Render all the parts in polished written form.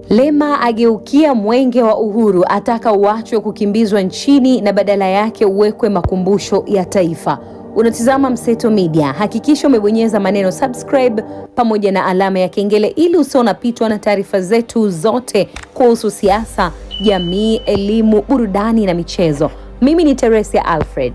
Lema ageukia mwenge wa uhuru, ataka uachwe kukimbizwa nchini na badala yake uwekwe makumbusho ya taifa. Unatizama Mseto Media, hakikisha umebonyeza maneno subscribe pamoja na alama ya kengele ili usio unapitwa na taarifa zetu zote kuhusu siasa, jamii, elimu, burudani na michezo. Mimi ni Teresia Alfred.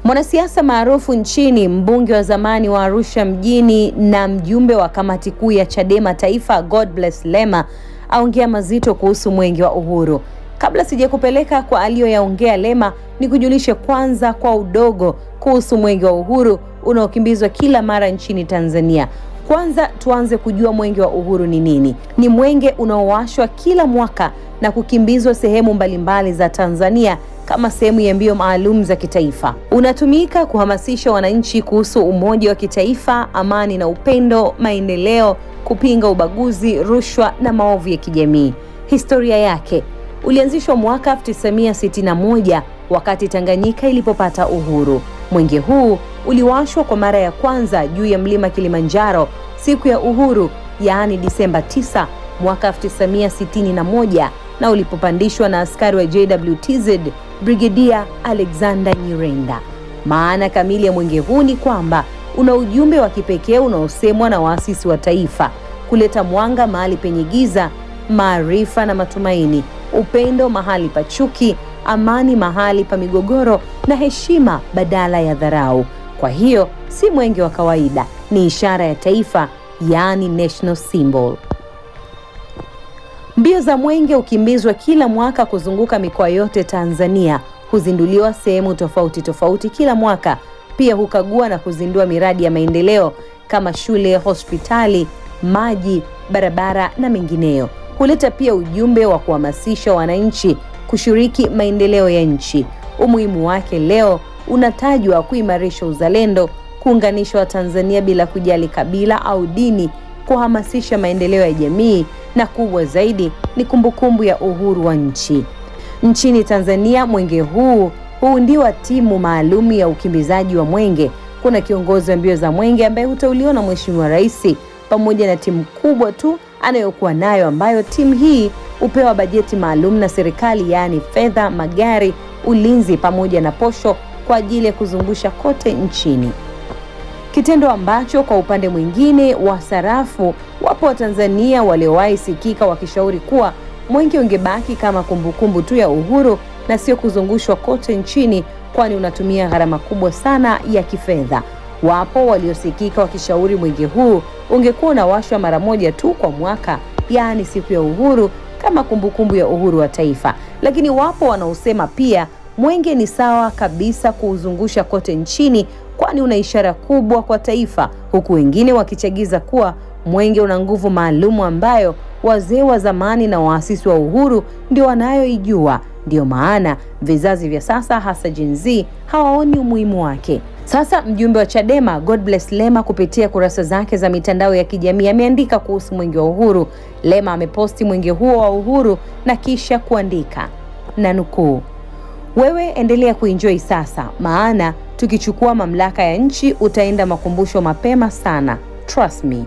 Mwanasiasa maarufu nchini, mbunge wa zamani wa Arusha mjini na mjumbe wa kamati kuu ya Chadema Taifa, Godbless Lema aongea mazito kuhusu mwenge wa uhuru. Kabla sijakupeleka kwa aliyoyaongea Lema, nikujulishe kwanza kwa udogo kuhusu mwenge wa uhuru unaokimbizwa kila mara nchini Tanzania. Kwanza tuanze kujua mwenge wa uhuru ni nini. Ni mwenge unaowashwa kila mwaka na kukimbizwa sehemu mbalimbali za Tanzania kama sehemu ya mbio maalum za kitaifa. Unatumika kuhamasisha wananchi kuhusu umoja wa kitaifa, amani na upendo, maendeleo, kupinga ubaguzi, rushwa na maovu ya kijamii. Historia yake: ulianzishwa mwaka 1961 wakati Tanganyika ilipopata uhuru. Mwenge huu uliwashwa kwa mara ya kwanza juu ya mlima Kilimanjaro siku ya uhuru, yaani Disemba 9 mwaka 1961, na ulipopandishwa na askari wa JWTZ Brigedia Alexander Nyirenda. Maana kamili ya mwenge huu ni kwamba una ujumbe wa kipekee unaosemwa na waasisi wa taifa: kuleta mwanga mahali penye giza, maarifa na matumaini, upendo mahali pa chuki, amani mahali pa migogoro, na heshima badala ya dharau. Kwa hiyo si mwenge wa kawaida, ni ishara ya taifa, yaani national symbol. Mbio za mwenge hukimbizwa kila mwaka kuzunguka mikoa yote Tanzania. Huzinduliwa sehemu tofauti tofauti kila mwaka. Pia hukagua na kuzindua miradi ya maendeleo kama shule, hospitali, maji, barabara na mengineyo. Huleta pia ujumbe wa kuhamasisha wananchi kushiriki maendeleo ya nchi. Umuhimu wake leo unatajwa kuimarisha uzalendo, kuunganisha Watanzania bila kujali kabila au dini, kuhamasisha maendeleo ya jamii, na kubwa zaidi ni kumbukumbu ya uhuru wa nchi. Nchini Tanzania, mwenge huu huundiwa timu maalum ya ukimbizaji wa mwenge. Kuna kiongozi wa mbio za mwenge ambaye huteuliwa na Mheshimiwa Rais pamoja na timu kubwa tu anayokuwa nayo, ambayo timu hii hupewa bajeti maalum na serikali, yaani fedha, magari, ulinzi pamoja na posho kwa ajili ya kuzungusha kote nchini. Kitendo ambacho kwa upande mwingine wa sarafu, wapo Watanzania waliowahi sikika wakishauri kuwa mwenge ungebaki kama kumbukumbu tu ya uhuru na sio kuzungushwa kote nchini, kwani unatumia gharama kubwa sana ya kifedha. Wapo waliosikika wakishauri mwenge huu ungekuwa unawashwa mara moja tu kwa mwaka, yaani siku ya uhuru, kama kumbukumbu ya uhuru wa taifa. Lakini wapo wanaosema pia mwenge ni sawa kabisa kuuzungusha kote nchini, kwani una ishara kubwa kwa taifa, huku wengine wakichagiza kuwa mwenge una nguvu maalumu ambayo wazee wa zamani na waasisi wa uhuru ndio wanayoijua. Ndio maana vizazi vya sasa, hasa Gen Z, hawaoni umuhimu wake. Sasa mjumbe wa Chadema Godbless Lema kupitia kurasa zake za mitandao ya kijamii ameandika kuhusu mwenge wa uhuru. Lema ameposti mwenge huo wa uhuru na kisha kuandika, na nukuu: "Wewe endelea kuenjoy sasa, maana tukichukua mamlaka ya nchi utaenda makumbusho mapema sana. Trust me."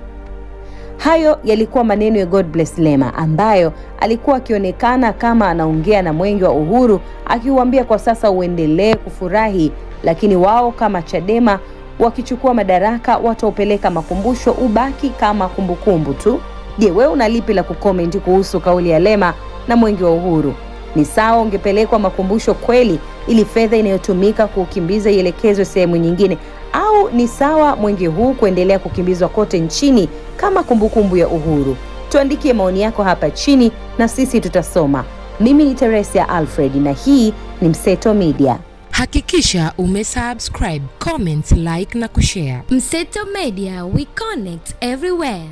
Hayo yalikuwa maneno ya Godbless Lema ambayo alikuwa akionekana kama anaongea na mwenge wa uhuru, akiuambia kwa sasa uendelee kufurahi, lakini wao kama Chadema wakichukua madaraka wataupeleka makumbusho ubaki kama kumbukumbu tu. Je, wewe una lipi la kukomenti kuhusu kauli ya Lema na mwenge wa uhuru? Ni sawa ungepelekwa makumbusho kweli ili fedha inayotumika kukimbiza ielekezwe sehemu nyingine, au ni sawa mwenge huu kuendelea kukimbizwa kote nchini kama kumbukumbu ya uhuru? Tuandikie maoni yako hapa chini na sisi tutasoma. Mimi ni Teresia Alfred na hii ni Mseto Media. Hakikisha umesubscribe, comment, like na kushare. Mseto Media, we connect everywhere.